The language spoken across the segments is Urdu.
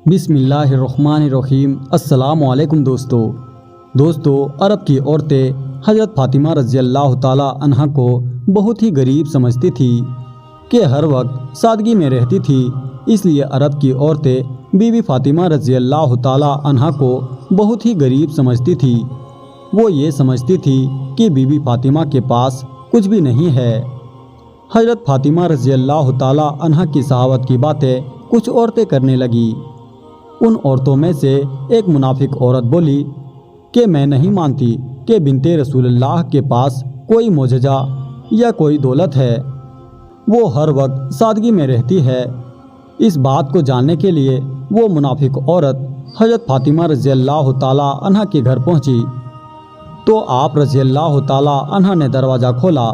بسم اللہ الرحمن الرحیم۔ السلام علیکم دوستو عرب کی عورتیں حضرت فاطمہ رضی اللہ تعالی عنہ کو بہت ہی غریب سمجھتی تھی کہ ہر وقت سادگی میں رہتی تھی، اس لیے عرب کی عورتیں بی بی فاطمہ رضی اللہ تعالی عنہ کو بہت ہی غریب سمجھتی تھی۔ وہ یہ سمجھتی تھی کہ بی بی فاطمہ کے پاس کچھ بھی نہیں ہے۔ حضرت فاطمہ رضی اللہ تعالی عنہ کی صحابت کی باتیں کچھ عورتیں کرنے لگی۔ ان عورتوں میں سے ایک منافق عورت بولی کہ میں نہیں مانتی کہ بنت رسول اللہ کے پاس کوئی معجزہ یا کوئی دولت ہے، وہ ہر وقت سادگی میں رہتی ہے۔ اس بات کو جاننے کے لیے وہ منافق عورت حضرت فاطمہ رضی اللہ تعالی عنہ کے گھر پہنچی تو آپ رضی اللہ تعالی عنہ نے دروازہ کھولا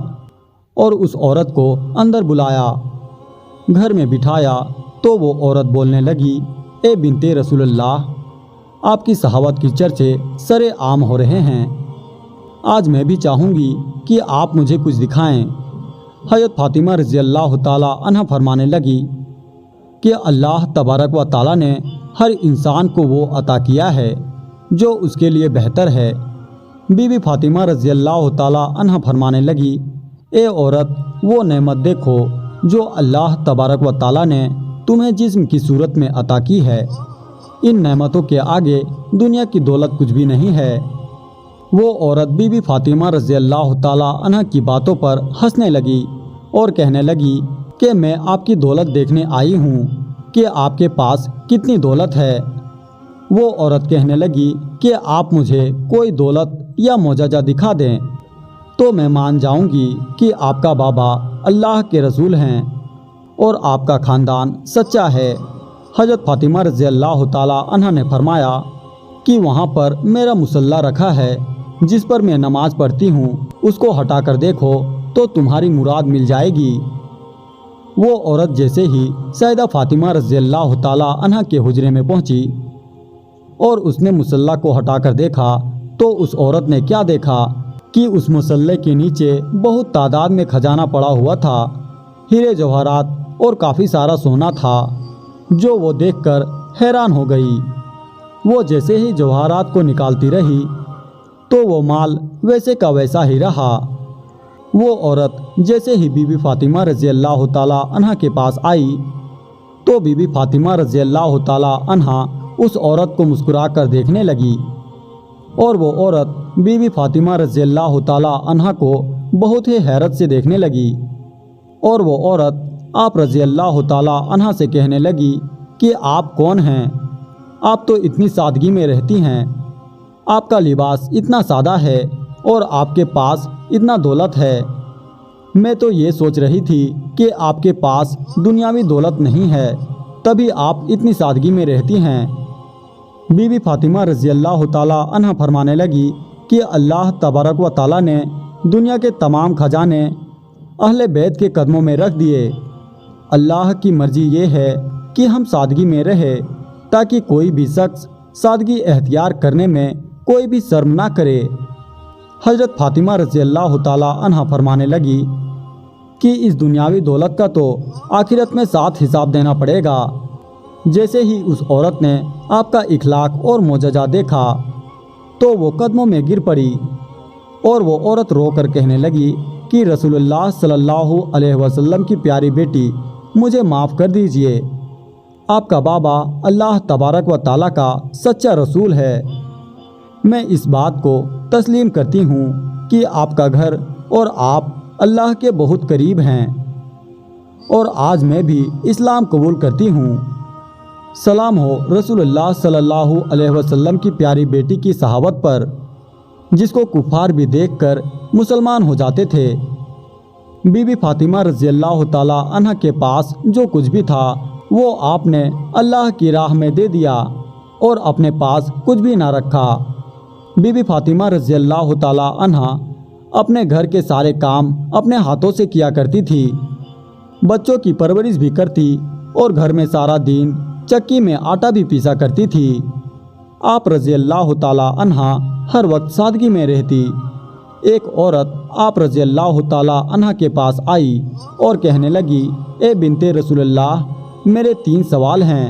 اور اس عورت کو اندر بلایا، گھر میں بٹھایا تو وہ عورت بولنے لگی، اے بنت رسول اللہ، آپ کی صحابت کی چرچے سر عام ہو رہے ہیں، آج میں بھی چاہوں گی کہ آپ مجھے کچھ دکھائیں۔ حضرت فاطمہ رضی اللہ تعالی عنہ فرمانے لگی کہ اللہ تبارک و تعالی نے ہر انسان کو وہ عطا کیا ہے جو اس کے لیے بہتر ہے۔ بی بی فاطمہ رضی اللہ تعالی عنہ فرمانے لگی، اے عورت، وہ نعمت دیکھو جو اللہ تبارک و تعالی نے تمہیں جسم کی صورت میں عطا کی ہے، ان نعمتوں کے آگے دنیا کی دولت کچھ بھی نہیں ہے۔ وہ عورت بی بی فاطمہ رضی اللہ تعالی عنہ کی باتوں پر ہنسنے لگی اور کہنے لگی کہ میں آپ کی دولت دیکھنے آئی ہوں کہ آپ کے پاس کتنی دولت ہے۔ وہ عورت کہنے لگی کہ آپ مجھے کوئی دولت یا معجزہ دکھا دیں تو میں مان جاؤں گی کہ آپ کا بابا اللہ کے رسول ہیں اور آپ کا خاندان سچا ہے۔ حضرت فاطمہ رضی اللہ تعالی عنہ نے فرمایا کہ وہاں پر میرا مصلی رکھا ہے جس پر میں نماز پڑھتی ہوں، اس کو ہٹا کر دیکھو تو تمہاری مراد مل جائے گی۔ وہ عورت جیسے ہی سیدہ فاطمہ رضی اللہ تعالی عنہ کے حجرے میں پہنچی اور اس نے مصلی کو ہٹا کر دیکھا تو اس عورت نے کیا دیکھا کہ اس مصلی کے نیچے بہت تعداد میں خزانہ پڑا ہوا تھا، ہیرے جواہرات اور کافی سارا سونا تھا، جو وہ دیکھ کر حیران ہو گئی۔ وہ جیسے ہی جواہرات کو نکالتی رہی تو وہ مال ویسے کا ویسا ہی رہا۔ وہ عورت جیسے ہی بی بی فاطمہ رضی اللہ تعالی عنہ کے پاس آئی تو بی بی فاطمہ رضی اللہ تعالی عنہ اس عورت کو مسکرا کر دیکھنے لگی اور وہ عورت بی بی فاطمہ رضی اللہ تعالی عنہ کو بہت ہی حیرت سے دیکھنے لگی اور وہ عورت آپ رضی اللہ تعالی عنہ سے کہنے لگی کہ آپ کون ہیں؟ آپ تو اتنی سادگی میں رہتی ہیں، آپ کا لباس اتنا سادہ ہے اور آپ کے پاس اتنا دولت ہے، میں تو یہ سوچ رہی تھی کہ آپ کے پاس دنیاوی دولت نہیں ہے تبھی آپ اتنی سادگی میں رہتی ہیں۔ بی بی فاطمہ رضی اللہ تعالی عنہ فرمانے لگی کہ اللہ تبارک و تعالی نے دنیا کے تمام خزانے اہل بیت کے قدموں میں رکھ دیے۔ اللہ کی مرضی یہ ہے کہ ہم سادگی میں رہے تاکہ کوئی بھی شخص سادگی اختیار کرنے میں کوئی بھی شرم نہ کرے۔ حضرت فاطمہ رضی اللہ تعالی عنہ فرمانے لگی کہ اس دنیاوی دولت کا تو آخرت میں ساتھ حساب دینا پڑے گا۔ جیسے ہی اس عورت نے آپ کا اخلاق اور معجزہ دیکھا تو وہ قدموں میں گر پڑی اور وہ عورت رو کر کہنے لگی کہ رسول اللہ صلی اللہ علیہ وسلم کی پیاری بیٹی، مجھے معاف کر دیجئے، آپ کا بابا اللہ تبارک و تعالیٰ کا سچا رسول ہے۔ میں اس بات کو تسلیم کرتی ہوں کہ آپ کا گھر اور آپ اللہ کے بہت قریب ہیں اور آج میں بھی اسلام قبول کرتی ہوں۔ سلام ہو رسول اللہ صلی اللہ علیہ وسلم کی پیاری بیٹی کی صحابت پر، جس کو کفار بھی دیکھ کر مسلمان ہو جاتے تھے۔ بی بی فاطمہ رضی اللہ تعالی عنہ کے پاس جو کچھ بھی تھا وہ آپ نے اللہ کی راہ میں دے دیا اور اپنے پاس کچھ بھی نہ رکھا۔ بی بی فاطمہ رضی اللہ تعالی عنہ اپنے گھر کے سارے کام اپنے ہاتھوں سے کیا کرتی تھی، بچوں کی پرورش بھی کرتی اور گھر میں سارا دن چکی میں آٹا بھی پیسا کرتی تھی۔ آپ رضی اللہ تعالی عنہ ہر وقت سادگی میں رہتی۔ ایک عورت آپ رضی اللہ تعالی عنہ کے پاس آئی اور کہنے لگی، اے بنت رسول اللہ، میرے 3 سوال ہیں،